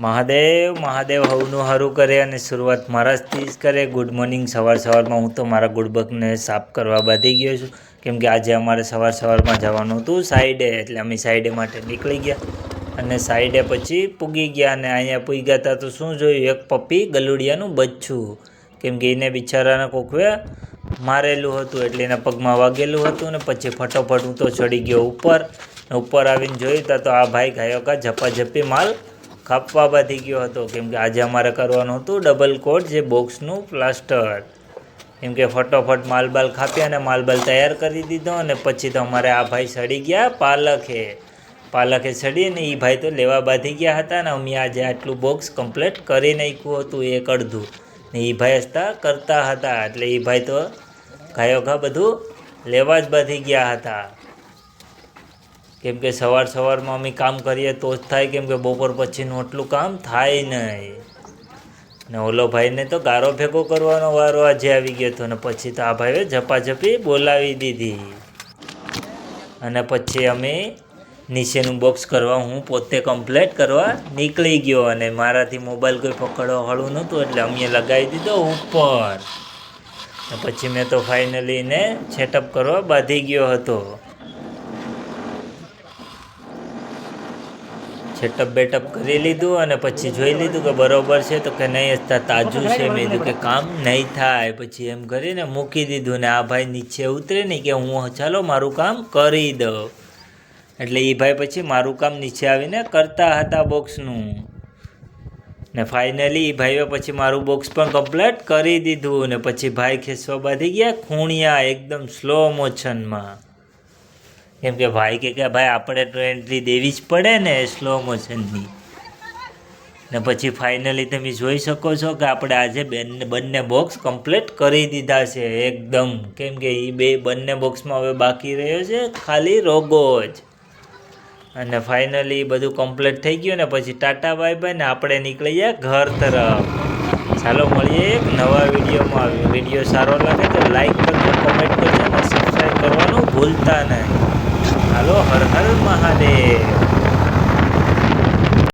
મહાદેવ મહાદેવ હવનું સારું કરે અને શરૂઆત મારાથી જ કરે. Good morning. સવારમાં હું તો મારા ગુડબકને સાફ કરવા બાંધી ગયો છું, કેમ કે આજે અમારે સવારમાં જવાનું હતું સાઈડે, એટલે અમે સાઈડે માટે નીકળી ગયા અને સાઈડે પછી પૂગી ગયા. અને અહીંયા પૂગ્યા હતા તો શું જોયું, એક પપ્પી ગલુડિયાનું બચ્ચું, કેમ કે એને બિચારાને કોકવે મારેલું હતું એટલે એના પગમાં વાગેલું હતું. ને પછી ફટોફટ હું તો ચડી ગયો ઉપર આવીને જોયું તો આ ભાઈ ગાયો કા ઝપાઝપી માલ કાપવા બાંધી ગયો હતો, કેમ કે આજે અમારે કરવાનું હતું ડબલ કોટ જે બોક્સનું પ્લાસ્ટર. કેમ કે ફટોફટ માલબાલ કાપ્યા અને માલબાલ તૈયાર કરી દીધો. અને પછી તો અમારે આ ભાઈ સડી ગયા પાલકે સડી, અને એ ભાઈ તો લેવા બાંધી ગયા હતા. ને અમે આજે આટલું બોક્સ કમ્પ્લીટ કરી નાખ્યું હતું, એક અડધું ને એ ભાઈ હસતા કરતા હતા, એટલે એ ભાઈ તો ગાયો ઘા બધું લેવા જ બાંધી ગયા હતા. કેમ કે સવારમાં અમે કામ કરીએ તો જ થાય, કેમ કે બપોર પછીનું એટલું કામ થાય નહીં. ને ઓલો ભાઈને તો ગારો ભેગો કરવાનો વારો આજે આવી ગયો હતો. ને પછી તો આ ભાઈએ ઝપાઝપી બોલાવી દીધી. અને પછી અમે નીચેનું બોક્સ કરવા હું પોતે કમ્પ્લીટ કરવા નીકળી ગયો. અને મારાથી મોબાઈલ કોઈ પકડવા હળવું નહોતું, એટલે અમે લગાવી દીધો ઉપર. ને પછી મેં તો ફાઇનલી એને સેટઅપ કરવા બાંધી ગયો હતો. સેટઅપ બેટઅપ કરી લીધું અને પછી જોઈ લીધું કે બરાબર છે, તો કે નહીં હસતા તાજું છે. મેં કીધું કે કામ નહીં થાય. પછી એમ કરીને મૂકી દીધું. ને આ ભાઈ નીચે ઉતરે નહીં કે હું ચાલો મારું કામ કરી દઉં, એટલે એ ભાઈ પછી મારું કામ નીચે આવીને કરતા હતા બોક્સનું. ને ફાઇનલી એ ભાઈએ પછી મારું બોક્સ પણ કમ્પ્લીટ કરી દીધું. ને પછી ભાઈ ખેંચવા બાંધી ગયા ખૂણિયા એકદમ સ્લો મોશનમાં, કેમ કે ભાઈ કે ભાઈ આપણે તો એન્ટ્રી દેવી જ પડે ને સ્લો મોશનની. ને પછી ફાઇનલી તમે જોઈ શકો છો કે આપણે આજે બંને બોક્સ કમ્પ્લીટ કરી દીધા છે એકદમ. કેમ કે એ બંને બોક્સમાં હવે બાકી રહ્યો છે ખાલી રોગો જ. અને ફાઇનલી બધું કમ્પ્લીટ થઈ ગયું. ને પછી ટાટા બાય બાય ને આપણે નીકળી ગયા ઘર તરફ. ચાલો મળીએ એક નવા વિડીયોમાં. વિડીયો સારો લાગે તો લાઈક કરજો, કોમેન્ટ કરજો અને સબસ્ક્રાઈબ કરવાનું ભૂલતા નહીં. હાલો, હર હર મહાદેવ.